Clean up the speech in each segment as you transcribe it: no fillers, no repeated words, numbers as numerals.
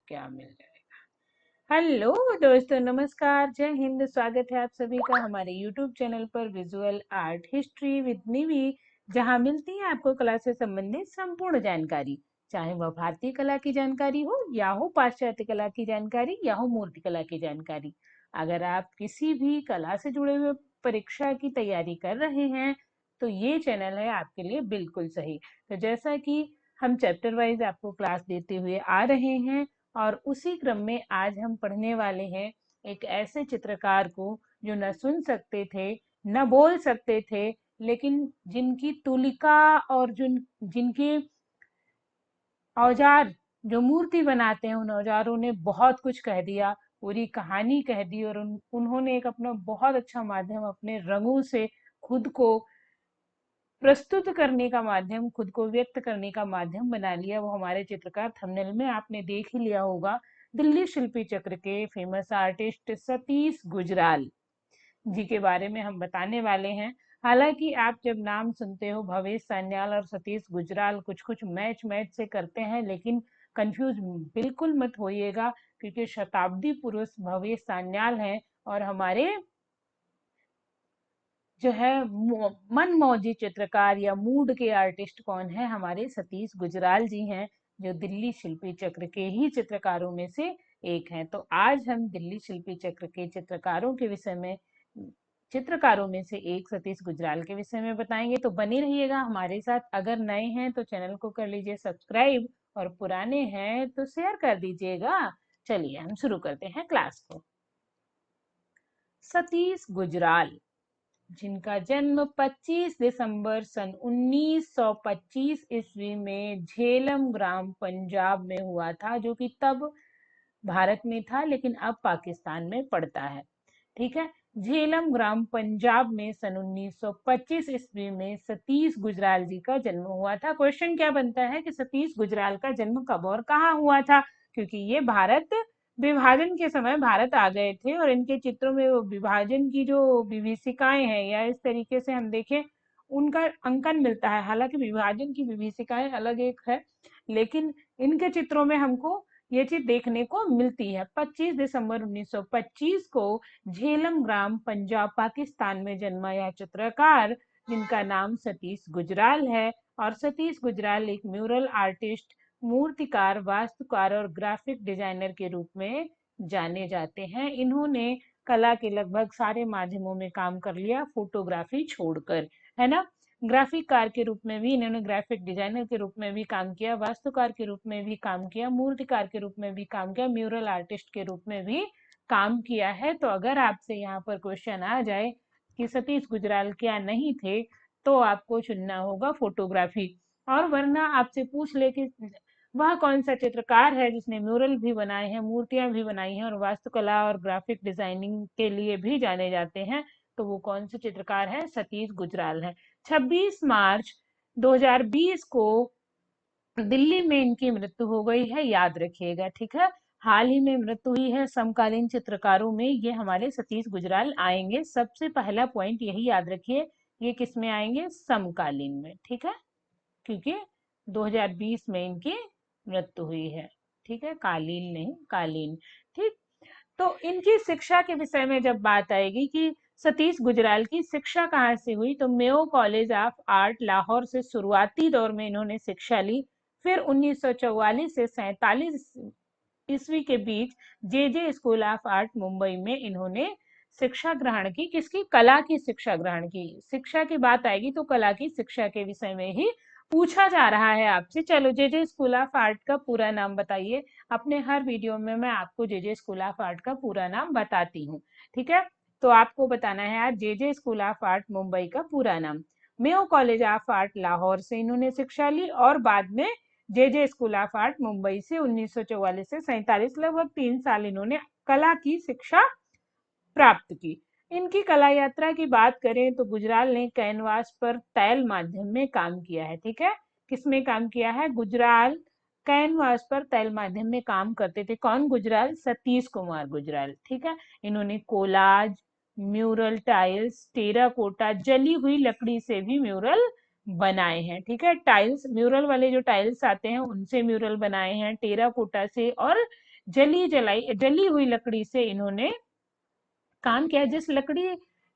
क्या मिल जाएगा। हेलो दोस्तों, नमस्कार, जय हिंद। स्वागत है आप सभी का हमारे यूट्यूब चैनल पर विजुअल आर्ट हिस्ट्री विद निवी, जहां मिलती है आपको कला से संबंधित संपूर्ण जानकारी, चाहे वह भारतीय कला की जानकारी हो या हो पाश्चात्य कला की जानकारी या हो मूर्ति कला की जानकारी। अगर आप किसी भी कला से जुड़े हुए परीक्षा की तैयारी कर रहे हैं तो ये चैनल है आपके लिए बिल्कुल सही। तो जैसा कि हम चैप्टर वाइज आपको क्लास देते हुए आ रहे हैं और उसी क्रम में आज हम पढ़ने वाले हैं एक ऐसे चित्रकार को जो न सुन सकते थे न बोल सकते थे, लेकिन जिनकी तुलिका और जिनके औजार जो मूर्ति बनाते हैं उन औजारों ने बहुत कुछ कह दिया, पूरी कहानी कह दी। और उन्होंने एक अपना बहुत अच्छा माध्यम अपने रंगों से खुद को प्रस्तुत करने का माध्यम, खुद को व्यक्त करने का माध्यम बना लिया। वो हमारे चित्रकार, थंबनेल में आपने देख ही लिया होगा, दिल्ली शिल्पी चक्र के फेमस आर्टिस्ट सतीश गुजराल जी के बारे में हम बताने वाले हैं। हालांकि आप जब नाम सुनते हो भवेश सान्याल और सतीश गुजराल, कुछ कुछ मैच मैच से करते हैं, लेकिन कंफ्यूज बिल्कुल मत होइएगा, क्योंकि शताब्दी पुरुष भवेश सान्याल हैं और हमारे जो है मन मौजी चित्रकार या मूड के आर्टिस्ट कौन है, हमारे सतीश गुजराल जी हैं, जो दिल्ली शिल्पी चक्र के ही चित्रकारों में से एक हैं। तो आज हम दिल्ली शिल्पी चक्र के चित्रकारों के विषय में, चित्रकारों में से एक सतीश गुजराल के विषय में बताएंगे। तो बने रहिएगा हमारे साथ। अगर नए हैं तो चैनल को कर लीजिए सब्सक्राइब और पुराने हैं तो शेयर कर दीजिएगा। चलिए हम शुरू करते हैं क्लास को। सतीश गुजराल, जिनका जन्म 25 दिसंबर सन 1925 ईस्वी में झेलम ग्राम पंजाब में हुआ था, जो कि तब भारत में था लेकिन अब पाकिस्तान में पड़ता है। ठीक है, झेलम ग्राम पंजाब में सन 1925 ईस्वी में सतीश गुजराल जी का जन्म हुआ था। क्वेश्चन क्या बनता है कि सतीश गुजराल का जन्म कब और कहाँ हुआ था, क्योंकि ये भारत विभाजन के समय भारत आ गए थे और इनके चित्रों में वो विभाजन की जो विभीषिकाएं हैं, या इस तरीके से हम देखें उनका अंकन मिलता है। हालांकि विभाजन की विभीषिकाएं अलग एक है, लेकिन इनके चित्रों में हमको ये चीज देखने को मिलती है। 25 दिसंबर 1925 को झेलम ग्राम पंजाब पाकिस्तान में जन्मा यह चित्रकार, जिनका नाम सतीश गुजराल है। और सतीश गुजराल एक म्यूरल आर्टिस्ट, मूर्तिकार, वास्तुकार और ग्राफिक डिजाइनर के रूप में जाने जाते हैं। इन्होंने कला के लगभग सारे माध्यमों में काम कर लिया, फोटोग्राफी छोड़कर, है ना। ग्राफिक कार के रूप में भी इन्होंने, ग्राफिक डिजाइनर के रूप में भी काम किया, वास्तुकार के रूप में भी काम किया, मूर्तिकार के रूप में भी काम किया, म्यूरल आर्टिस्ट के रूप में भी काम किया है। तो अगर आपसे यहाँ पर क्वेश्चन आ जाए कि सतीश गुजराल क्या नहीं थे, तो आपको चुनना होगा फोटोग्राफी। और वरना आपसे पूछ ले कि वह कौन सा चित्रकार है जिसने म्यूरल भी बनाए हैं, मूर्तियां भी बनाई हैं और वास्तुकला और ग्राफिक डिजाइनिंग के लिए भी जाने जाते हैं, तो वो कौन से चित्रकार है, सतीश गुजराल है। 26 मार्च 2020 को दिल्ली में इनकी मृत्यु हो गई है, याद रखिएगा, ठीक है। हाल ही में मृत्यु हुई है। समकालीन चित्रकारों में ये हमारे सतीश गुजराल आएंगे। सबसे पहला पॉइंट यही याद रखिए, ये किस में आएंगे, समकालीन में, ठीक है, क्योंकि 2020 में इनकी मृत्यु हुई है, ठीक है, कालीन नहीं, कालीन। ठीक, तो इनकी शिक्षा के विषय में जब बात आएगी कि सतीश गुजराल की शिक्षा कहाँ से हुई, तो Mayo college of art Lahore से शुरुआती दौर में इन्होंने शिक्षा ली। फिर 1944 से 47 ईस्वी के बीच जे स्कूल ऑफ आर्ट मुंबई में इन्होंने शिक्षा ग्रहण की। किसकी, कला की शिक्षा ग्रहण की। शिक्षा की बात आएगी तो कला की शिक्षा के विषय में ही पूछा जा रहा है आपसे। चलो, जे स्कूल ऑफ आर्ट का पूरा नाम बताइए। अपने हर वीडियो में मैं आपको जे स्कूल ऑफ आर्ट का पूरा नाम बताती हूँ, ठीक है। तो आपको बताना है आज जे स्कूल ऑफ आर्ट मुंबई का पूरा नाम। Mayo college of art Lahore से इन्होंने शिक्षा ली और बाद में जे स्कूल ऑफ आर्ट मुंबई से 1944 से 47, लगभग 3 साल इन्होंने कला की शिक्षा प्राप्त की। इनकी कला यात्रा की बात करें तो गुजराल ने कैनवास पर तैल माध्यम में काम किया है, ठीक है। किसमें काम किया है, गुजराल कैनवास पर तैल माध्यम में काम करते थे। कौन, गुजराल, सतीश कुमार गुजराल, ठीक है। इन्होंने कोलाज, म्यूरल, टाइल्स, टेराकोटा, जली हुई लकड़ी से भी म्यूरल बनाए हैं, ठीक है। टाइल्स, म्यूरल वाले जो टाइल्स आते हैं उनसे म्यूरल बनाए हैं, टेराकोटा से और जली हुई लकड़ी से इन्होंने काम किया है। जिस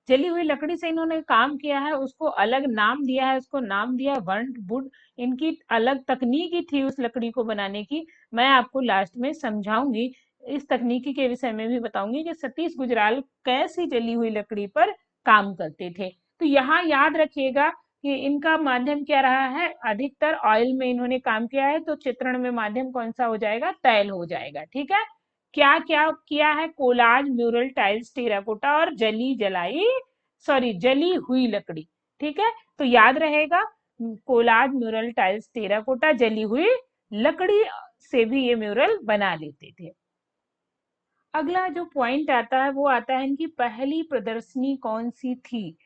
जली हुई लकड़ी से इन्होंने काम किया है उसको अलग नाम दिया है, उसको नाम दिया बर्न्ट वुड। इनकी अलग तकनीकी थी उस लकड़ी को बनाने की, मैं आपको लास्ट में समझाऊंगी। इस तकनीकी के विषय में भी बताऊंगी कि सतीश गुजराल कैसी जली हुई लकड़ी पर काम करते थे। तो यहाँ याद रखिएगा कि इनका माध्यम क्या रहा है, अधिकतर ऑयल में इन्होंने काम किया है, तो चित्रण में माध्यम कौन सा हो जाएगा, तैल हो जाएगा। ठीक है, क्या क्या किया है, कोलाज, म्यूरल, टाइल्स, टेराकोटा और जली हुई लकड़ी। ठीक है, तो याद रहेगा, कोलाज, म्यूरल, टाइल्स, टेराकोटा, जली हुई लकड़ी से भी ये म्यूरल बना लेते थे। अगला जो पॉइंट आता है वो आता है इनकी पहली प्रदर्शनी कौन सी थी।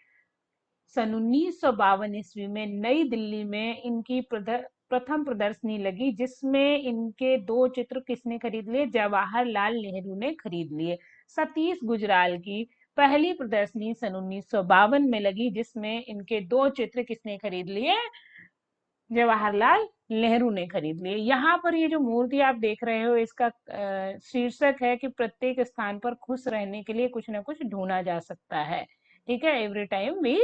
सन 1952 ईस्वी में नई दिल्ली में इनकी प्रथम प्रदर्शनी लगी, जिसमें इनके 2 चित्र किसने खरीद लिए, जवाहरलाल नेहरू ने खरीद लिए। सतीश गुजराल की पहली प्रदर्शनी सन 1952 में लगी, जिसमें इनके 2 चित्र किसने खरीद लिए, जवाहरलाल नेहरू ने खरीद लिए। यहाँ पर ये जो मूर्ति आप देख रहे हो, इसका शीर्षक है कि प्रत्येक स्थान पर खुश रहने के लिए कुछ ना कुछ ढूंढा जा सकता है। ठीक है, एवरी टाइम बी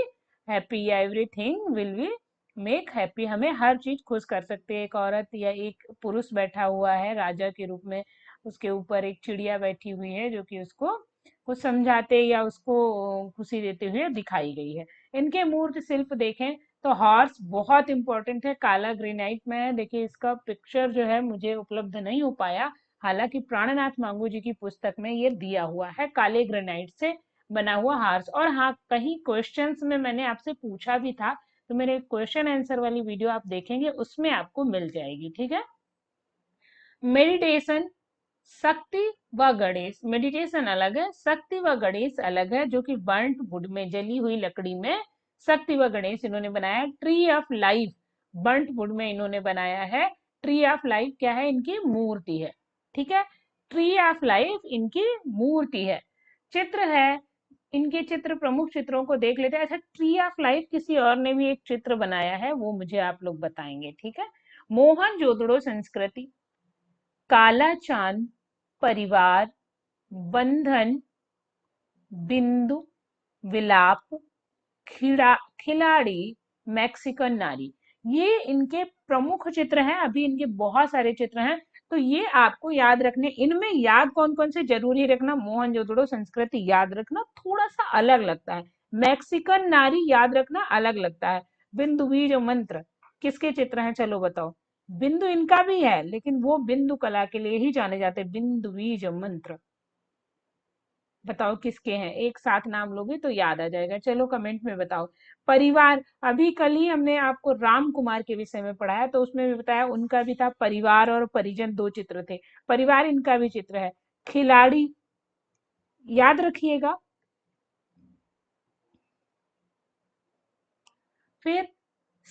हैप्पी, या everything will be make happy. हमें हर चीज खुश कर सकते हैं। एक औरत या एक पुरुष बैठा हुआ है राजा के रूप में, उसके ऊपर एक चिड़िया बैठी हुई है जो कि उसको कुछ समझाते या उसको खुशी देते हुए दिखाई गई है। इनके मूर्ति शिल्प देखें तो हॉर्स बहुत इंपॉर्टेंट है, काला ग्रेनाइट में है। देखिए इसका पिक्चर जो है मुझे उपलब्ध नहीं हो पाया, हालांकि प्राणनाथ मांगू जी की पुस्तक में ये दिया हुआ है, काले ग्रेनाइट से बना हुआ हॉर्स। और हाँ, कहीं क्वेश्चंस में मैंने आपसे पूछा भी था, तो मेरे क्वेश्चन आंसर वाली वीडियो आप देखेंगे, उसमें आपको मिल जाएगी। ठीक है, मेडिटेशन, शक्ति व गणेश। मेडिटेशन अलग है, शक्ति व गणेश अलग है, जो कि बर्न्ट वुड में, जली हुई लकड़ी में शक्ति व गणेश इन्होंने बनाया। Tree of life burnt would में इन्होंने बनाया है। ट्री ऑफ लाइफ क्या है, इनकी मूर्ति है। ठीक है, ट्री ऑफ लाइफ इनकी मूर्ति है। चित्र है, इनके चित्र, प्रमुख चित्रों को देख लेते हैं। अच्छा, ट्री ऑफ लाइफ किसी और ने भी एक चित्र बनाया है, वो मुझे आप लोग बताएंगे। ठीक है, मोहनजोदड़ो संस्कृति, काला चांद, परिवार, बंधन, बिंदु, विलाप, खिलाड़ी, मैक्सिकन नारी, ये इनके प्रमुख चित्र हैं। अभी इनके बहुत सारे चित्र हैं, तो ये आपको याद रखने। इनमें याद कौन कौन से जरूरी रखना, मोहनजोदड़ो संस्कृति याद रखना, थोड़ा सा अलग लगता है। मैक्सिकन नारी याद रखना, अलग लगता है। बिंदु बीज मंत्र किसके चित्र हैं, चलो बताओ। बिंदु इनका भी है, लेकिन वो बिंदु कला के लिए ही जाने जाते हैं। बिंदु बीज मंत्र बताओ किसके हैं, एक साथ नाम लोगे तो याद आ जाएगा, चलो कमेंट में बताओ। परिवार, अभी कल ही हमने आपको राम कुमार के विषय में पढ़ाया, तो उसमें भी बताया उनका भी था, परिवार और परिजन 2 चित्र थे। परिवार इनका भी चित्र है। खिलाड़ी याद रखिएगा। फिर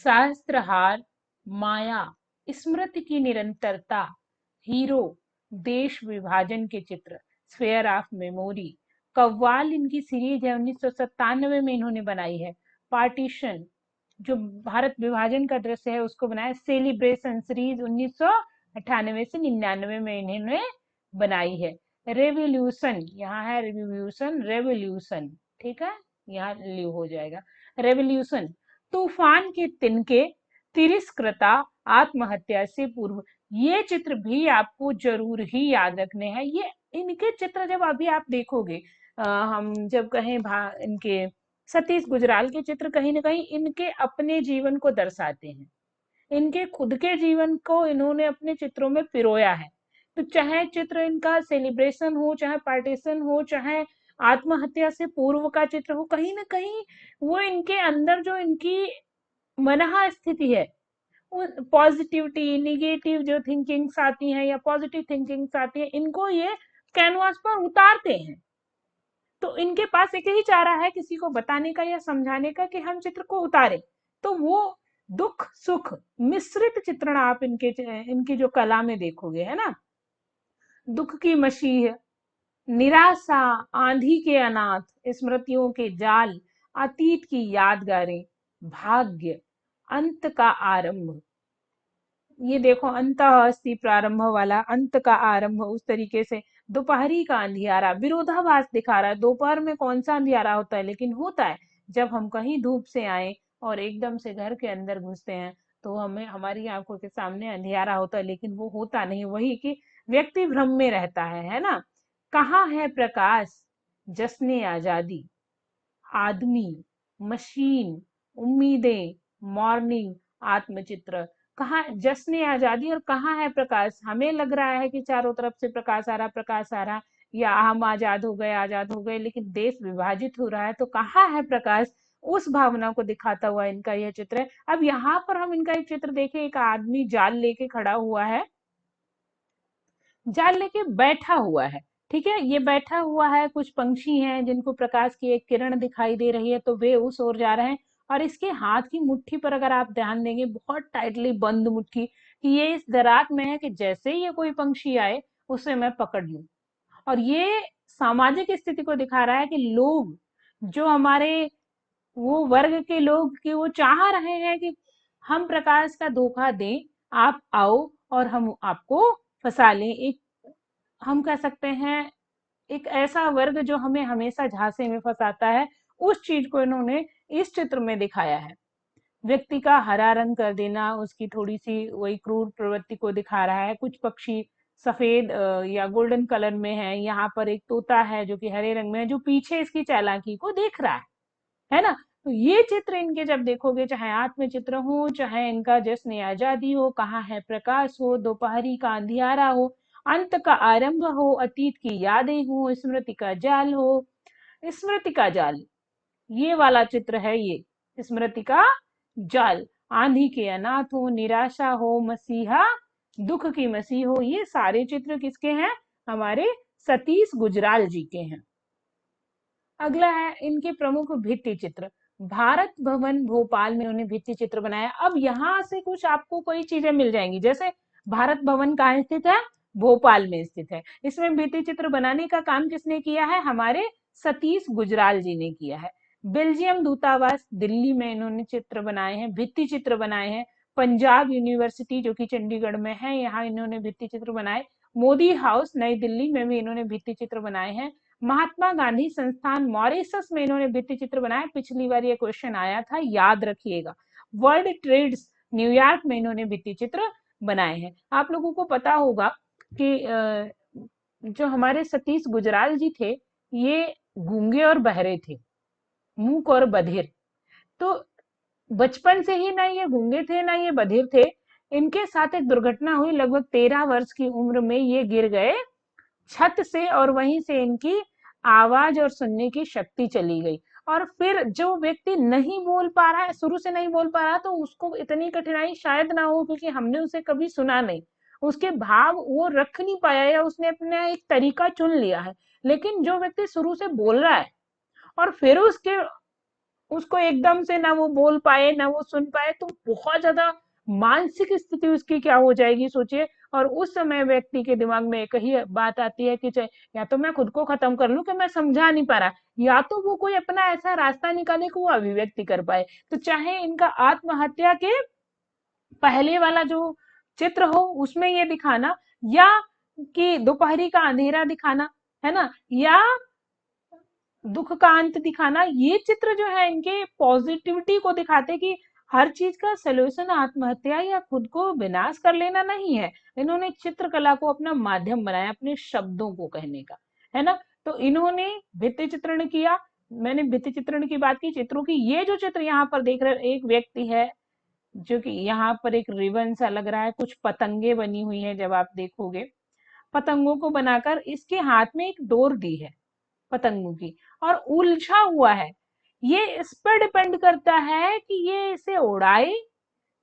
सहस्त्रहार, माया, स्मृति की निरंतरता, हीरो, देश विभाजन के चित्र, स्फेयर ऑफ मेमोरी। कव्वाल इनकी सीरीज है, 1997 में इन्होंने बनाई है। पार्टीशन, जो भारत विभाजन का दृश्य है उसको बनाया। सेलिब्रेशन सीरीज 1998 से 99 में इन्होंने बनाई है। रेवोल्यूशन, यहाँ है रिवोल्यूशन, रेवोल्यूशन, ठीक है, यहाँ लिव हो जाएगा। रेवोल्यूशन, तूफान के तिनके, तिरस्कृता, आत्महत्या से पूर्व। ये चित्र भी आपको जरूर ही याद रखने हैं। ये इनके चित्र जब अभी आप देखोगे, हम जब कहें इनके सतीश गुजराल के चित्र कहीं ना कहीं इनके अपने जीवन को दर्शाते हैं। इनके खुद के जीवन को इन्होंने अपने चित्रों में पिरोया है। तो चाहे चित्र इनका सेलिब्रेशन हो, चाहे पार्टीशन हो, चाहे आत्महत्या से पूर्व का चित्र हो, कहीं ना कहीं वो इनके अंदर जो इनकी मनहा स्थिति है, पॉजिटिविटी, निगेटिव जो थिंकिंग्स आती हैं या पॉजिटिव थिंकिंग्स आती है, इनको ये कैनवास पर उतारते हैं। तो इनके पास एक ही चारा है किसी को बताने का या समझाने का कि हम चित्र को उतारे। तो वो दुख सुख मिश्रित चित्रण आप इनकी जो कला में देखोगे, है ना। दुख की मशीह, निराशा, आंधी के अनाथ, स्मृतियों के जाल, अतीत की यादगारें, भाग्य, अंत का आरंभ, ये देखो, अंतः अस्ति प्रारंभ वाला, अंत का आरंभ, उस तरीके से। दोपहरी का अंधियारा विरोधाभास दिखा रहा है, दोपहर में कौन सा अंधियारा होता है, लेकिन होता है जब हम कहीं धूप से आए और एकदम से घर के अंदर घुसते हैं, तो हमें हमारी आंखों के सामने अंधियारा होता है, लेकिन वो होता नहीं, वही कि व्यक्ति भ्रम में रहता है ना। कहाँ है प्रकाश, जश्न आजादी, आदमी, मशीन, उम्मीदें, मॉर्निंग, आत्मचित्र। कहाँ जश्न आजादी और कहाँ है प्रकाश। हमें लग रहा है कि चारों तरफ से प्रकाश आ रहा, प्रकाश आ रहा, या हम आजाद हो गए, आजाद हो गए, लेकिन देश विभाजित हो रहा है, तो कहाँ है प्रकाश। उस भावना को दिखाता हुआ इनका यह चित्र है। अब यहाँ पर हम इनका एक चित्र देखें, एक आदमी जाल लेके खड़ा हुआ है, जाल लेके बैठा हुआ है। ठीक है, ये बैठा हुआ है, कुछ पंछी हैं जिनको प्रकाश की एक किरण दिखाई दे रही है, तो वे उस ओर जा रहे हैं। और इसके हाथ की मुट्ठी पर अगर आप ध्यान देंगे, बहुत टाइटली बंद मुट्ठी, कि ये इस दरात में है कि जैसे ही ये कोई पंछी आए उसे मैं पकड़ लूं। और ये सामाजिक स्थिति को दिखा रहा है कि लोग, जो हमारे वो वर्ग के लोग, कि वो चाह रहे हैं कि हम प्रकाश का धोखा दें, आप आओ और हम आपको फंसा लें। एक, हम कह सकते हैं, एक ऐसा वर्ग जो हमें हमेशा झांसे में फंसाता है, उस चीज को इन्होंने इस चित्र में दिखाया है। व्यक्ति का हरा रंग कर देना, उसकी थोड़ी सी वही क्रूर प्रवृत्ति को दिखा रहा है। कुछ पक्षी सफेद या गोल्डन कलर में है, यहाँ पर एक तोता है जो कि हरे रंग में है, जो पीछे इसकी चालाकी को देख रहा है ना। तो ये चित्र इनके जब देखोगे, चाहे आत्मचित्र हो, चाहे इनका जश्न आजादी हो, कहाँ है प्रकाश हो, दोपहरी का अंधियारा हो, अंत का आरंभ हो, अतीत की यादें हो, स्मृति का जाल हो। स्मृति का जाल, ये वाला चित्र है, ये स्मृति का जाल। आंधी के अनाथ हो, निराशा हो, मसीहा, दुख की मसीह हो, ये सारे चित्र किसके हैं, हमारे सतीश गुजराल जी के हैं। अगला है इनके प्रमुख भित्ति चित्र। भारत भवन भोपाल में उन्होंने भित्ति चित्र बनाया। अब यहाँ से कुछ आपको कोई चीजें मिल जाएंगी, जैसे भारत भवन कहाँ स्थित है, भोपाल में स्थित है। इसमें भित्ति चित्र बनाने का काम किसने किया है, हमारे सतीश गुजराल जी ने किया है। बेल्जियम दूतावास दिल्ली में इन्होंने चित्र बनाए हैं, भित्ति चित्र बनाए हैं। पंजाब यूनिवर्सिटी जो कि चंडीगढ़ में है, यहाँ इन्होंने भित्ति चित्र बनाए। मोदी हाउस नई दिल्ली में भी इन्होंने भित्ति चित्र बनाए हैं। महात्मा गांधी संस्थान मॉरिशस में इन्होंने भित्ति चित्र बनाया। पिछली बार ये क्वेश्चन आया था, याद रखिएगा। वर्ल्ड ट्रेड्स न्यूयॉर्क में इन्होंने भित्ति चित्र बनाए हैं। आप लोगों को पता होगा कि जो हमारे सतीश गुजराल जी थे, ये गूंगे और बहरे थे, मूक और बधिर। तो बचपन से ही ना ये गूंगे थे ना ये बधिर थे। इनके साथ एक दुर्घटना हुई, लगभग 13 वर्ष की उम्र में ये गिर गए छत से, और वहीं से इनकी आवाज और सुनने की शक्ति चली गई। और फिर जो व्यक्ति नहीं बोल पा रहा है, शुरू से नहीं बोल पा रहा, तो उसको इतनी कठिनाई शायद ना हो, क्योंकि हमने उसे कभी सुना नहीं, उसके भाव वो रख नहीं पाया, या उसने अपना एक तरीका चुन लिया है। लेकिन जो व्यक्ति शुरू से बोल रहा है और फिर उसके उसको एकदम से ना वो बोल पाए ना वो सुन पाए, तो बहुत ज्यादा मानसिक स्थिति उसकी क्या हो जाएगी, सोचिए। और उस समय व्यक्ति के दिमाग में एक ही बात आती है कि या तो मैं खुद को खत्म कर लूं कि मैं समझा नहीं पा रहा, या तो वो कोई अपना ऐसा रास्ता निकाले कि वो अभिव्यक्ति कर पाए। तो चाहे इनका आत्महत्या के पहले वाला जो चित्र हो उसमें ये दिखाना, या कि दोपहरी का अंधेरा दिखाना, है ना, या दुख का अंत दिखाना, ये चित्र जो है इनके पॉजिटिविटी को दिखाते कि हर चीज का सलूशन आत्महत्या या खुद को विनाश कर लेना नहीं है। इन्होंने चित्रकला को अपना माध्यम बनाया, अपने शब्दों को कहने का, है ना। तो इन्होंने भित्ति चित्रण किया। मैंने भित्ति चित्रण की बात की, चित्रों की। ये जो चित्र यहाँ पर देख रहे हैं, एक व्यक्ति है जो कि यहाँ पर एक रिबन सा लग रहा है, कुछ पतंगे बनी हुई है, जब आप देखोगे पतंगों को बनाकर इसके हाथ में एक डोर दी है पतंगों की, और उलझा हुआ है। ये इस पर डिपेंड करता है कि ये इसे उड़ाए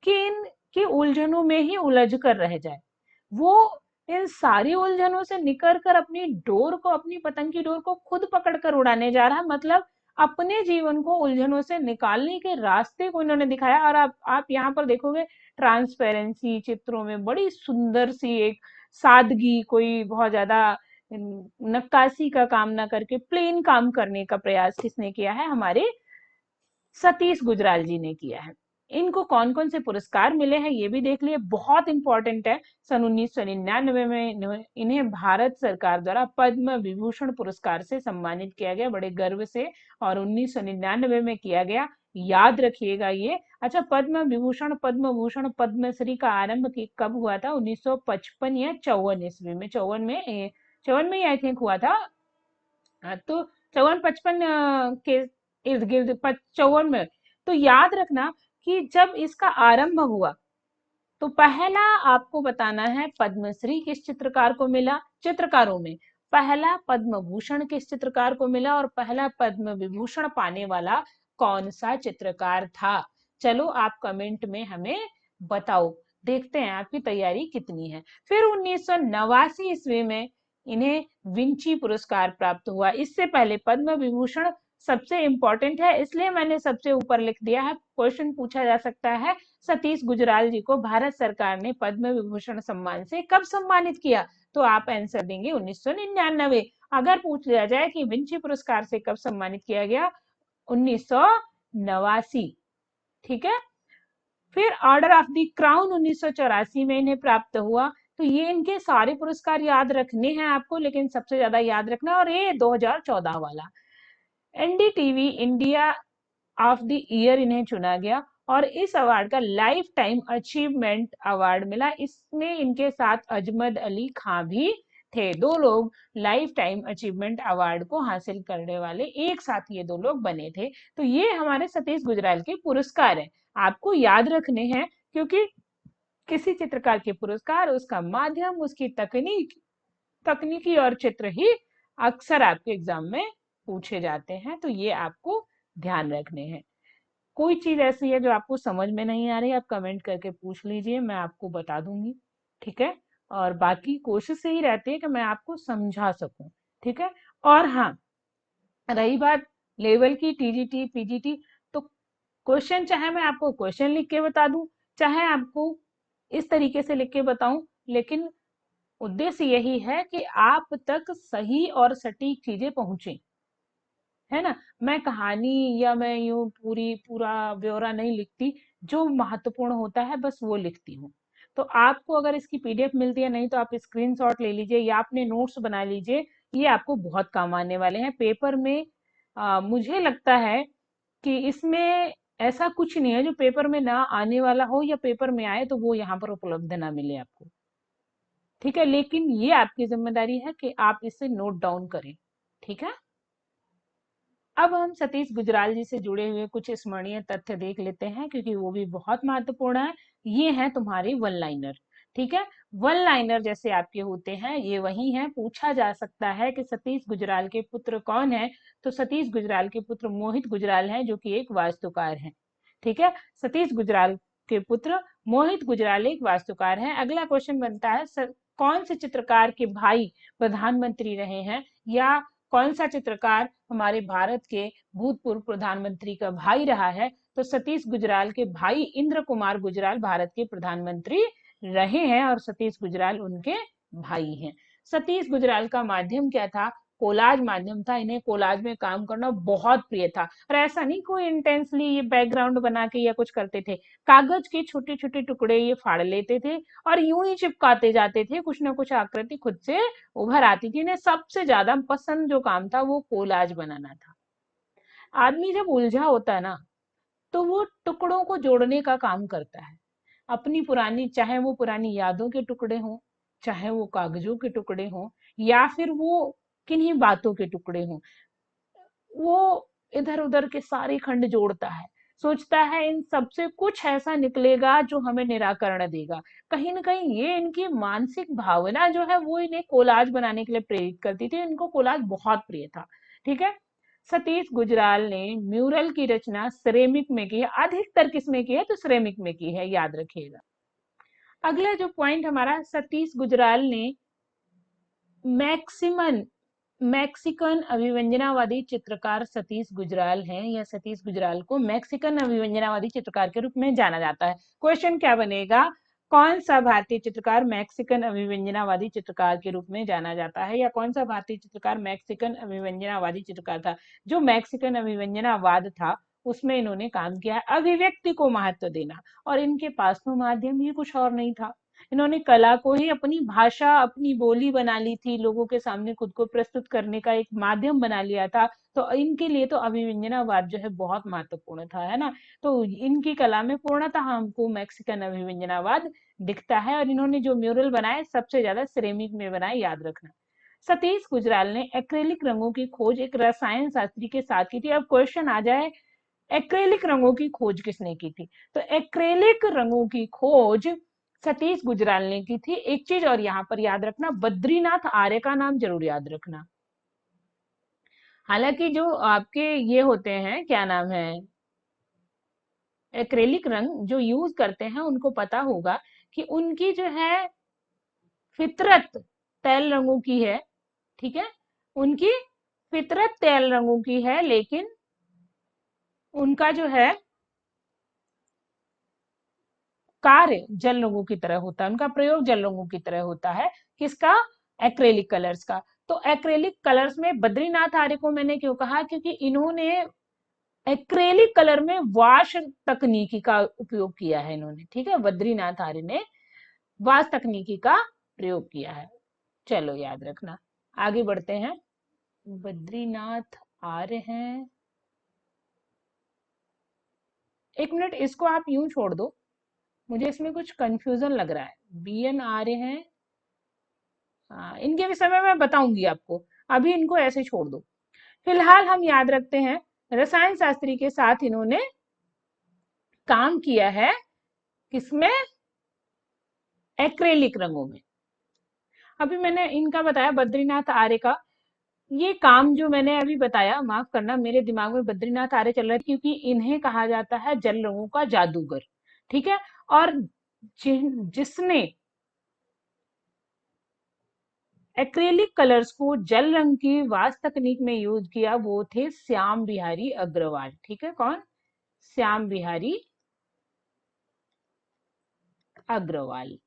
कि इनकी उलझनों में ही उलझ कर रह जाए। वो इन सारी उलझनों से निकल कर अपनी डोर को, अपनी पतंग की डोर को खुद पकड़कर उड़ाने जा रहा है। मतलब अपने जीवन को उलझनों से निकालने के रास्ते को इन्होंने दिखाया। और आप यहाँ पर देखोगे ट्रांसपेरेंसी चित्रों में, बड़ी सुंदर सी एक सादगी, कोई बहुत ज्यादा नक्काशी का काम ना करके प्लेन काम करने का प्रयास किसने किया है, हमारे सतीश गुजराल जी ने किया है। इनको कौन कौन से पुरस्कार मिले हैं ये भी देख लिए, बहुत इंपॉर्टेंट है। सन 1999 में इन्हें भारत सरकार द्वारा पद्म विभूषण पुरस्कार से सम्मानित किया गया, बड़े गर्व से, और 1999 में किया गया, याद रखिएगा ये। अच्छा, पद्म विभूषण, पद्म भूषण, पद्मश्री का आरंभ कब हुआ था? 1955 या 54 ईस्वी में, 54 में आई थिंक हुआ था। तो 54-55 के इर्द गिर्द, 54 में। तो याद रखना कि जब इसका आरंभ हुआ तो पहला आपको बताना है पद्मश्री किस चित्रकार को मिला, चित्रकारों में पहला पद्म भूषण किस चित्रकार को मिला, और पहला पद्म विभूषण पाने वाला कौन सा चित्रकार था। चलो आप कमेंट में हमें बताओ, देखते हैं आपकी तैयारी कितनी है। फिर 1989 ईस्वी में इन्हें विंची पुरस्कार प्राप्त हुआ। इससे पहले पद्म विभूषण सबसे इंपॉर्टेंट है, इसलिए मैंने सबसे ऊपर लिख दिया है। क्वेश्चन पूछा जा सकता है, सतीश गुजराल जी को भारत सरकार ने पद्म विभूषण सम्मान से कब सम्मानित किया? तो आप आंसर देंगे 1999। अगर पूछ लिया जाए कि विंची पुरस्कार से कब सम्मानित किया गया? 1989। ठीक है। फिर ऑर्डर ऑफ द क्राउन 1984 में इन्हें प्राप्त हुआ। तो ये इनके सारे पुरस्कार याद रखने हैं आपको, लेकिन सबसे ज्यादा याद रखना, और ये 2014 वाला NDTV India of the year इन्हें चुना गया, और इस अवार्ड का लाइफ टाइम अचीवमेंट अवार्ड मिला। इसमें इनके साथ अजमत अली खां भी थे। दो लोग लाइफ टाइम अचीवमेंट अवार्ड को हासिल करने वाले एक साथ ये दो लोग बने थे। तो ये हमारे सतीश गुजराल के पुरस्कार हैं, आपको याद रखने हैं, क्योंकि किसी चित्रकार के पुरस्कार, उसका माध्यम, उसकी तकनीकी और चित्र ही अक्सर आपके एग्जाम में पूछे जाते हैं। तो ये आपको ध्यान रखने हैं। कोई चीज ऐसी है जो आपको समझ में नहीं आ रही, आप कमेंट करके पूछ लीजिए, मैं आपको बता दूंगी। ठीक है। और बाकी कोशिश यही रहती है कि मैं आपको समझा सकूं। ठीक है। और हाँ, रही बात लेवल की, टीजीटी पीजीटी, तो क्वेश्चन चाहे मैं आपको क्वेश्चन लिख के बता दूं, चाहे आपको इस तरीके से लिख के बताऊं, लेकिन उद्देश्य यही है कि आप तक सही और सटीक चीजें पहुंचे, है ना। मैं कहानी या मैं यूं पूरा ब्यौरा नहीं लिखती, जो महत्वपूर्ण होता है बस वो लिखती हूँ। तो आपको अगर इसकी पीडीएफ मिलती है, नहीं तो आप स्क्रीनशॉट ले लीजिए या अपने नोट्स बना लीजिए, ये आपको बहुत काम आने वाले हैं पेपर में। मुझे लगता है कि इसमें ऐसा कुछ नहीं है जो पेपर में ना आने वाला हो, या पेपर में आए तो वो यहाँ पर उपलब्ध ना मिले आपको। ठीक है, लेकिन ये आपकी जिम्मेदारी है कि आप इसे नोट डाउन करें। ठीक है। अब हम सतीश गुजराल जी से जुड़े हुए कुछ स्मरणीय तथ्य देख लेते हैं, क्योंकि वो भी बहुत महत्वपूर्ण है। ये हैं तुम्हारे वन लाइनर। ठीक है। वन लाइनर जैसे आपके होते हैं, ये वही हैं। पूछा जा सकता है कि सतीश गुजराल के पुत्र कौन है? तो सतीश गुजराल के पुत्र मोहित गुजराल हैं, जो कि एक वास्तुकार हैं। ठीक है। सतीश गुजराल के पुत्र मोहित गुजराल एक वास्तुकार हैं। अगला क्वेश्चन बनता है, कौन से चित्रकार के भाई प्रधानमंत्री रहे हैं, या कौन सा चित्रकार हमारे भारत के भूतपूर्व प्रधानमंत्री का भाई रहा है? तो सतीश गुजराल के भाई इंद्र कुमार गुजराल भारत के प्रधानमंत्री रहे हैं, और सतीश गुजराल उनके भाई हैं। सतीश गुजराल का माध्यम क्या था? कोलाज माध्यम था। इन्हें कोलाज में काम करना बहुत प्रिय था, और ऐसा नहीं कोई इंटेंसली ये बैकग्राउंड बना के या कुछ करते थे। कागज के छोटे छोटे टुकड़े ये फाड़ लेते थे और यूं ही चिपकाते जाते थे, कुछ ना कुछ आकृति खुद से उभर आती थी। इन्हें सबसे ज्यादा पसंद जो काम था वो कोलाज बनाना था। आदमी जब उलझा होता है ना, तो वो टुकड़ों को जोड़ने का काम करता है। अपनी पुरानी, चाहे वो पुरानी यादों के टुकड़े हों, चाहे वो कागजों के टुकड़े हों, या फिर वो किन्हीं बातों के टुकड़े हों, वो इधर उधर के सारे खंड जोड़ता है। सोचता है इन सबसे कुछ ऐसा निकलेगा जो हमें निराकरण देगा। कहीं ना कहीं ये इनकी मानसिक भावना जो है वो इन्हें कोलाज बनाने के लिए प्रेरित करती थी। इनको कोलाज बहुत प्रिय था। ठीक है। सतीश गुजराल ने म्यूरल की रचना सिरेमिक में की है। अधिकतर किसमें की है? तो सिरेमिक में की है, याद रखिएगा। अगला जो पॉइंट हमारा, सतीश गुजराल ने मैक्सिमन मैक्सिकन अभिव्यंजनावादी चित्रकार सतीश गुजराल हैं, या सतीश गुजराल को मैक्सिकन अभिव्यंजनावादी चित्रकार के रूप में जाना जाता है। क्वेश्चन क्या बनेगा? कौन सा भारतीय चित्रकार मैक्सिकन अभिव्यंजनावादी चित्रकार के रूप में जाना जाता है, या कौन सा भारतीय चित्रकार मैक्सिकन अभिव्यंजनावादी चित्रकार था? जो मैक्सिकन अभिव्यंजनावाद था उसमें इन्होंने काम किया है। अभिव्यक्ति को महत्व देना, और इनके पास तो माध्यम ही कुछ और नहीं था। इन्होंने कला को ही अपनी भाषा, अपनी बोली बना ली थी, लोगों के सामने खुद को प्रस्तुत करने का एक माध्यम बना लिया था। तो इनके लिए तो अभिव्यंजनावाद जो है बहुत महत्वपूर्ण था, है ना। तो इनकी कला में पूर्णतः हमको मैक्सिकन अभिव्यंजनावाद दिखता है। और इन्होंने जो म्यूरल बनाए सबसे ज्यादा सिरेमिक में बनाए, याद रखना। सतीश गुजराल ने एक्रेलिक रंगों की खोज एक रसायन शास्त्री के साथ की थी। अब क्वेश्चन आ जाए, एक्रेलिक रंगों की खोज किसने की थी? तो एक्रेलिक रंगों की खोज सतीश गुजराल ने की थी। एक चीज और यहाँ पर याद रखना, बद्रीनाथ आर्य का नाम जरूर याद रखना। हालांकि जो आपके ये होते हैं, क्या नाम है, एक्रेलिक रंग जो यूज करते हैं, उनको पता होगा कि उनकी जो है फितरत तैल रंगों की है, ठीक है। उनकी फितरत तैल रंगों की है, लेकिन उनका जो है कार्य जल रंगों की तरह होता है, उनका प्रयोग जल रंगों की तरह होता है। किसका? एक्रेलिक कलर्स का। तो एक्रेलिक कलर्स में बद्रीनाथ आर्य को मैंने क्यों कहा? क्योंकि इन्होंने एक्रेलिक कलर में वाश तकनीकी का उपयोग किया है इन्होंने, ठीक है। बद्रीनाथ आर्य ने वाश तकनीकी का प्रयोग किया है। चलो याद रखना, आगे बढ़ते हैं। बद्रीनाथ आर्य हैं, एक मिनट इसको आप यूं छोड़ दो, मुझे इसमें कुछ कंफ्यूजन लग रहा है। BN आर्य हैं, हाँ, इनके विषय में मैं बताऊंगी आपको, अभी इनको ऐसे छोड़ दो। फिलहाल हम याद रखते हैं, रसायन शास्त्री के साथ इन्होंने काम किया है, किसमें? एक्रेलिक रंगों में। अभी मैंने इनका बताया बद्रीनाथ आर्य का, ये काम जो मैंने अभी बताया, माफ करना मेरे दिमाग में बद्रीनाथ आर्य चल रहा है, क्योंकि इन्हें कहा जाता है जल रंगों का जादूगर, ठीक है। और जिसने एक्रेलिक कलर्स को जल रंग की वास तकनीक में यूज किया, वो थे श्याम बिहारी अग्रवाल, ठीक है। कौन? श्याम बिहारी अग्रवाल।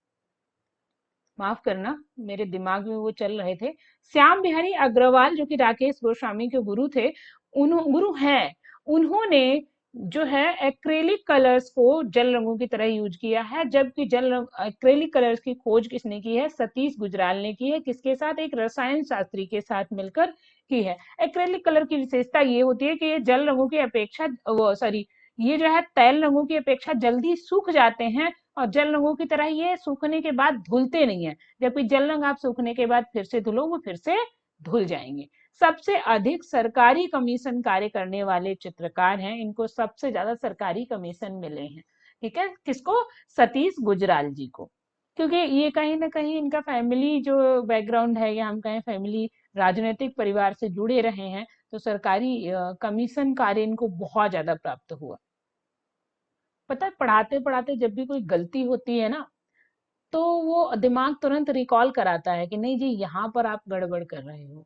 माफ करना मेरे दिमाग में वो चल रहे थे। श्याम बिहारी अग्रवाल जो कि राकेश गोस्वामी के गुरु थे, गुरु हैं, उन्होंने जो है एक्रेलिक कलर्स को जल रंगों की तरह यूज किया है। जबकि जल रंग एक्रेलिक कलर्स की खोज किसने की है? सतीश गुजराल ने की है। किसके साथ? एक रसायन शास्त्री के साथ मिलकर की है। एक्रेलिक कलर की विशेषता ये होती है कि ये जल रंगों की अपेक्षा, वो सॉरी, ये जो है तैल रंगों की अपेक्षा जल्दी सूख जाते हैं, और जल रंगों की तरह ये सूखने के बाद धुलते नहीं है। जबकि जल रंग आप सूखने के बाद फिर से धुलो, वो फिर से धुल जाएंगे। सबसे अधिक सरकारी कमीशन कार्य करने वाले चित्रकार हैं, इनको सबसे ज्यादा सरकारी कमीशन मिले हैं, ठीक है। किसको? सतीश गुजराल जी को। क्योंकि ये कहीं ना कहीं इनका फैमिली जो बैकग्राउंड है, या हम कहें फैमिली राजनीतिक परिवार से जुड़े रहे हैं, तो सरकारी कमीशन कार्य इनको बहुत ज्यादा प्राप्त हुआ। पता है, पढ़ाते पढ़ाते जब भी कोई गलती होती है ना, तो वो दिमाग तुरंत रिकॉल कराता है कि नहीं जी, यहाँ पर आप गड़बड़ कर रहे हो।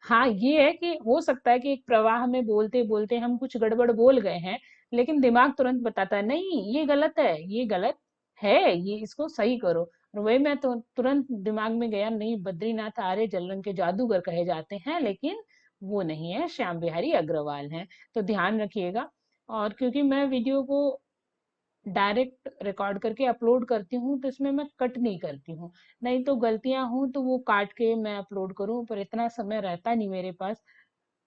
हाँ, ये है कि हो सकता है कि एक प्रवाह में बोलते बोलते हम कुछ गड़बड़ बोल गए हैं, लेकिन दिमाग तुरंत बताता है नहीं ये गलत है, ये गलत है, ये इसको सही करो। और वही मैं तो तुरंत दिमाग में गया, नहीं, बद्रीनाथ आर्य जल रंग के जादूगर कहे जाते हैं, लेकिन वो नहीं है, श्याम बिहारी अग्रवाल हैं। तो ध्यान रखिएगा। और क्योंकि मैं वीडियो को डायरेक्ट रिकॉर्ड करके अपलोड करती हूँ, तो इसमें मैं कट नहीं करती हूँ। नहीं तो गलतियां हों तो वो काट के मैं अपलोड करूँ, पर इतना समय रहता नहीं मेरे पास,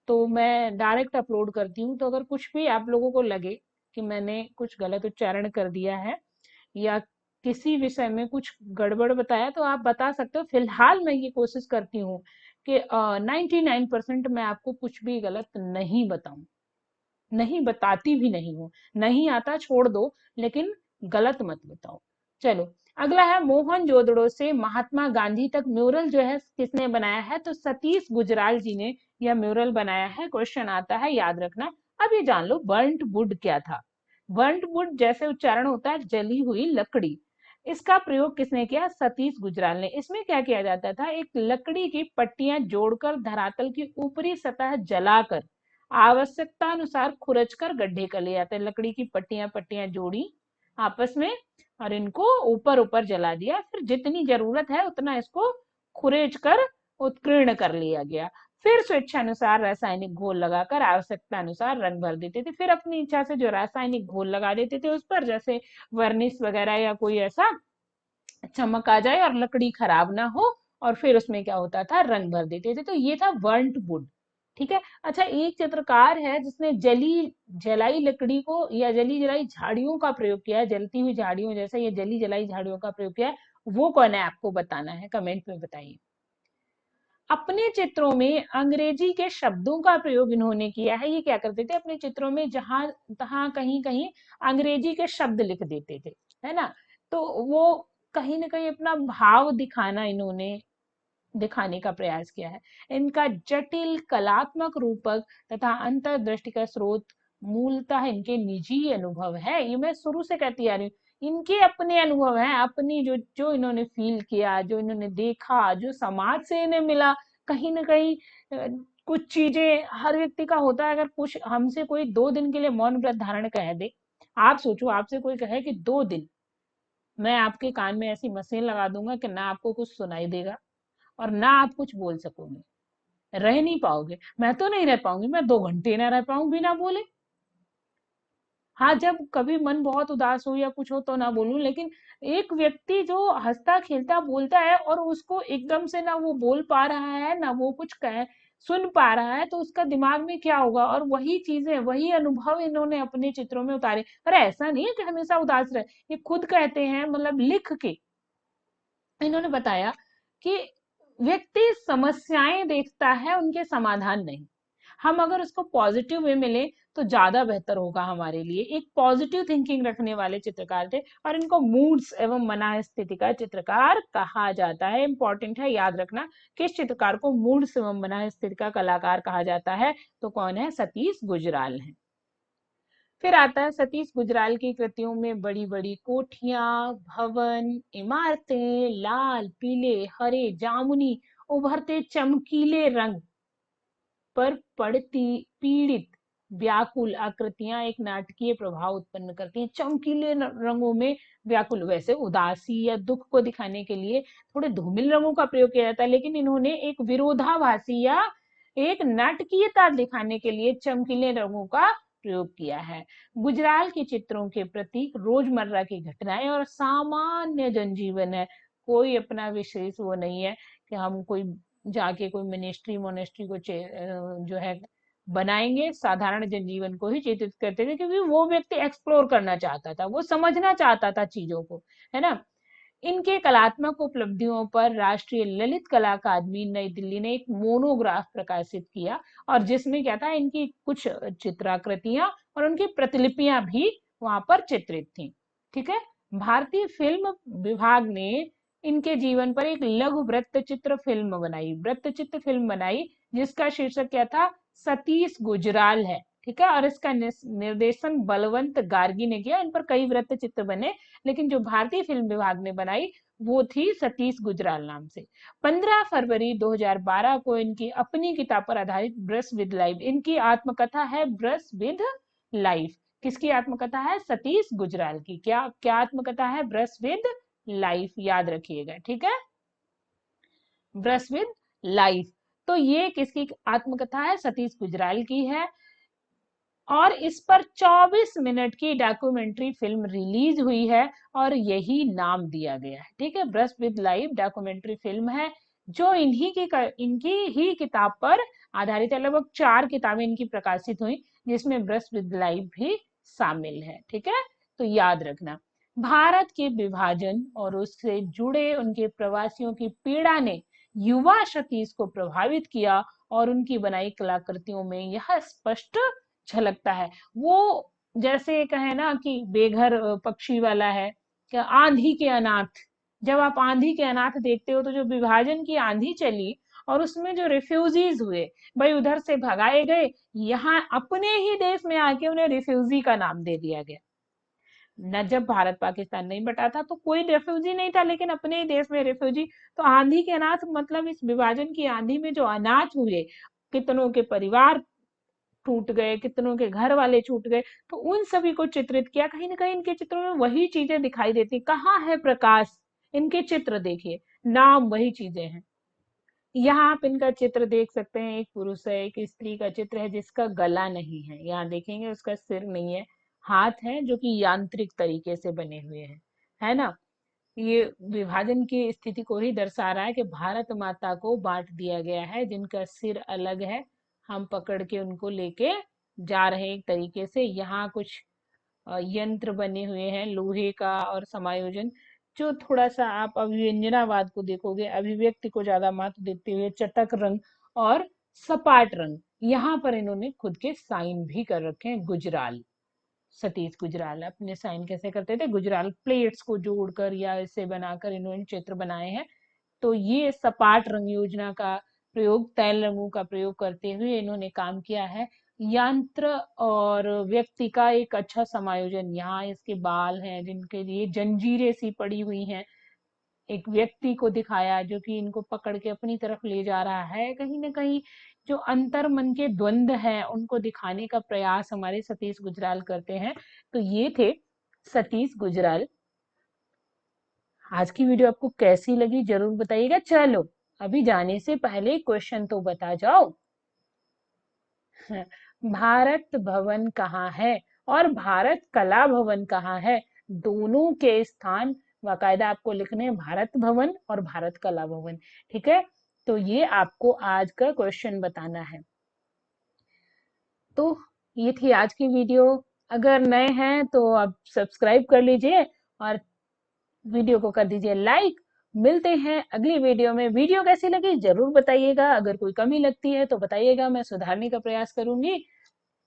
तो मैं डायरेक्ट अपलोड करती हूँ। तो अगर कुछ भी आप लोगों को लगे कि मैंने कुछ गलत उच्चारण कर दिया है, या किसी विषय में कुछ गड़बड़ बताया, तो आप बता सकते हो। फिलहाल मैं ये कोशिश करती हूँ कि 99% मैं आपको कुछ भी गलत नहीं बताऊं, नहीं बताती भी नहीं हूँ। नहीं आता छोड़ दो, लेकिन गलत मत बताओ। चलो, अगला है मोहनजोदड़ो से महात्मा गांधी तक म्यूरल जो है किसने बनाया है? तो सतीश गुजराल जी ने यह म्यूरल बनाया है। क्वेश्चन आता है, याद रखना। अब ये जान लो बर्न्ट वुड क्या था। बर्न्ट वुड जैसे उच्चारण होता है, जली हुई लकड़ी। इसका प्रयोग किसने किया? सतीश गुजराल ने। इसमें क्या किया जाता था? एक लकड़ी की पट्टियां जोड़कर धरातल की ऊपरी सतह जलाकर आवश्यकता अनुसार खुरच कर गड्ढे कर लिए जाते हैं। लकड़ी की पट्टियां पट्टियां जोड़ी आपस में, और इनको ऊपर ऊपर जला दिया, फिर जितनी जरूरत है उतना इसको खुरेच कर उत्कीर्ण कर लिया गया। फिर स्वेच्छानुसार रासायनिक घोल लगाकर आवश्यकता अनुसार रंग भर देते थे। फिर अपनी इच्छा से जो रासायनिक घोल लगा देते थे उस पर, जैसे वर्निश वगैरह या कोई ऐसा, चमक आ जाए और लकड़ी खराब ना हो, और फिर उसमें क्या होता था, रंग भर देते थे। तो ये था बर्न्ट वुड। ठीक है। अच्छा, एक चित्रकार है जिसने जलाई लकड़ी को या जली जलाई झाड़ियों का प्रयोग किया है, जलती हुई झाड़ियों जैसे ये जली जलाई झाड़ियों का प्रयोग किया है। वो कौन है, आपको बताना है, कमेंट में बताइए। अपने चित्रों में अंग्रेजी के शब्दों का प्रयोग इन्होंने किया है। ये क्या करते थे अपने चित्रों में, जहां तहां कहीं कहीं अंग्रेजी के शब्द लिख देते थे, है ना। तो वो कहीं ना कहीं अपना भाव दिखाने का प्रयास किया है। इनका जटिल कलात्मक रूपक तथा अंतर्दृष्टि का स्रोत मूलतः इनके निजी अनुभव है। ये मैं शुरू से कहती आ रही हूँ, इनके अपने अनुभव हैं, अपनी जो जो इन्होंने फील किया, जो इन्होंने देखा, जो समाज से इन्हें मिला। कहीं ना कहीं कुछ चीजें हर व्यक्ति का होता है। अगर कुछ हमसे कोई 2 दिन के लिए मौन व्रत धारण कह दे, आप सोचो, आपसे कोई कहे कि 2 दिन मैं आपके कान में ऐसी मशीन लगा दूंगा कि ना आपको कुछ सुनाई देगा और ना आप कुछ बोल सकोगे, रह नहीं पाओगे। मैं तो नहीं रह पाऊंगी, मैं 2 घंटे ना रह पाऊं बिना बोले। हाँ, जब कभी मन बहुत उदास हो या कुछ हो तो ना बोलूं, लेकिन एक व्यक्ति जो हंसता खेलता बोलता है और उसको एकदम से ना वो बोल पा रहा है ना वो कुछ कह सुन पा रहा है, तो उसका दिमाग में क्या होगा। और वही चीजें, वही अनुभव इन्होंने अपने चित्रों में उतारे। पर ऐसा नहीं है कि हमेशा उदास रहे, ये खुद कहते हैं, मतलब लिख के इन्होंने बताया कि व्यक्ति समस्याएं देखता है, उनके समाधान नहीं। हम अगर उसको पॉजिटिव वे में लें तो ज्यादा बेहतर होगा हमारे लिए। एक पॉजिटिव थिंकिंग रखने वाले चित्रकार थे, और इनको मूड्स एवं मना स्थिति का चित्रकार कहा जाता है। इंपॉर्टेंट है, याद रखना, किस चित्रकार को मूड्स एवं मना स्थिति का कलाकार कहा जाता है, तो कौन है, सतीश गुजराल है। फिर आता है सतीश गुजराल की कृतियों में बड़ी बड़ी कोठियां, भवन, इमारतें, लाल, पीले, हरे, जामुनी, उभरते चमकीले रंग पर पड़ती पीड़ित व्याकुल आकृतियां एक नाटकीय प्रभाव उत्पन्न करती हैं। चमकीले रंगों में व्याकुल, वैसे उदासी या दुख को दिखाने के लिए थोड़े धूमिल रंगों का प्रयोग किया जाता है, लेकिन इन्होंने एक विरोधाभासी या एक नाटकीयता दिखाने के लिए चमकीले रंगों का प्रयोग किया है। गुजराल के चित्रों के प्रतीक रोजमर्रा की घटनाएं और सामान्य जनजीवन है। कोई अपना विशेष वो नहीं है कि हम कोई जाके कोई मिनिस्ट्री मोनेस्ट्री को जो है बनाएंगे। साधारण जनजीवन को ही चित्रित करते थे, क्योंकि वो व्यक्ति एक्सप्लोर करना चाहता था, वो समझना चाहता था चीजों को, है ना। इनके कलात्मक उपलब्धियों पर राष्ट्रीय ललित कला अकादमी नई दिल्ली ने एक मोनोग्राफ प्रकाशित किया, और जिसमें क्या था, इनकी कुछ चित्राकृतियां और उनकी प्रतिलिपियां भी वहां पर चित्रित थी। ठीक है। भारतीय फिल्म विभाग ने इनके जीवन पर एक लघु वृत्त चित्र फिल्म बनाई, जिसका शीर्षक क्या था, सतीश गुजराल है। ठीक है। और इसका निर्देशन बलवंत गार्गी ने किया। इन पर कई वृत्त चित्र बने, लेकिन जो भारतीय फिल्म विभाग ने बनाई वो थी सतीश गुजराल नाम से। 15 फरवरी 2012 को इनकी अपनी किताब पर आधारित ब्रश विद लाइफ, इनकी आत्मकथा है ब्रश विद लाइफ। किसकी आत्मकथा है, सतीश गुजराल की। क्या क्या आत्मकथा है, ब्रश विद लाइफ, याद रखिएगा। ठीक है, ब्रश विद लाइफ। तो ये किसकी आत्मकथा है, सतीश गुजराल की है। और इस पर 24 मिनट की डॉक्यूमेंट्री फिल्म रिलीज हुई है, और यही नाम दिया गया है। ठीक है, brush with life documentary film है, जो इनकी ही किताब पर आधारित है। लगभग 4 किताबें इनकी प्रकाशित हुई, जिसमें ब्रश विद लाइफ भी शामिल है। ठीक है, तो याद रखना, भारत के विभाजन और उससे जुड़े उनके प्रवासियों की पीड़ा ने युवा सतीश को प्रभावित किया, और उनकी बनाई कलाकृतियों में यह स्पष्ट झलकता है। वो जैसे कहे ना कि बेघर पक्षी वाला है, क्या आंधी के अनाथ। जब आप आंधी के अनाथ देखते हो, तो जो विभाजन की आंधी चली और उसमें जो रिफ्यूजीज हुए, भाई उधर से भगाए गए, यहाँ अपने ही देश में आके उन्हें रिफ्यूजी का नाम दे दिया गया। न जब भारत पाकिस्तान नहीं बटा था तो कोई रेफ्यूजी नहीं था, लेकिन अपने ही देश में रेफ्यूजी। तो आंधी के अनाथ मतलब इस विभाजन की आंधी में जो अनाथ हुए, कितनों के परिवार टूट गए, कितनों के घर वाले छूट गए, तो उन सभी को चित्रित किया। कहीं ना कहीं इनके चित्रों में वही चीजें दिखाई देती। कहाँ है प्रकाश, इनके चित्र देखिए, नाम वही चीजें हैं। यहाँ आप इनका चित्र देख सकते हैं, एक पुरुष है, एक स्त्री का चित्र है जिसका गला नहीं है। यहाँ देखेंगे उसका सिर नहीं है, हाथ है जो कि यांत्रिक तरीके से बने हुए हैं, है ना। ये विभाजन की स्थिति को ही दर्शा रहा है कि भारत माता को बांट दिया गया है, जिनका सिर अलग है हम पकड़ के उनको लेके जा रहे हैं एक तरीके से। यहाँ कुछ यंत्र बने हुए हैं लोहे का और समायोजन, जो थोड़ा सा आप अभिव्यंजनावाद को देखोगे, अभिव्यक्ति को ज्यादा महत्व देते हुए चटक रंग और सपाट रंग, यहाँ पर इन्होंने खुद के साइन भी कर रखे हैं। गुजराल, सतीश गुजराल अपने साइन कैसे करते थे, गुजराल प्लेट्स को जोड़कर या इसे बनाकर इन्होंने चित्र बनाए हैं। तो ये सपाट रंग योजना का प्रयोग, तैल रंगों का प्रयोग करते हुए इन्होंने काम किया है। यंत्र और व्यक्ति का एक अच्छा समायोजन, यहाँ इसके बाल हैं जिनके लिए जंजीरें सी पड़ी हुई हैं, एक व्यक्ति को दिखाया जो कि इनको पकड़ के अपनी तरफ ले जा रहा है। कहीं ना कहीं जो अंतर मन के द्वंद्व हैं उनको दिखाने का प्रयास हमारे सतीश गुजराल करते हैं। तो ये थे सतीश गुजराल। आज की वीडियो आपको कैसी लगी जरूर बताइएगा। चलो अभी जाने से पहले क्वेश्चन तो बता जाओ। भारत भवन कहाँ है और भारत कला भवन कहाँ है? दोनों के स्थान बाकायदा आपको लिखने हैं, भारत भवन और भारत कला भवन। ठीक है, तो ये आपको आज का क्वेश्चन बताना है। तो ये थी आज की वीडियो। अगर नए हैं तो आप सब्सक्राइब कर लीजिए और वीडियो को कर दीजिए लाइक। मिलते हैं अगली वीडियो में। वीडियो कैसी लगी जरूर बताइएगा, अगर कोई कमी लगती है तो बताइएगा, मैं सुधारने का प्रयास करूंगी।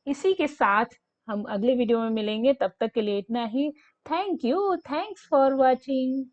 इसी के साथ हम अगले वीडियो में मिलेंगे, तब तक के लिए इतना ही। Thank you, thanks for watching.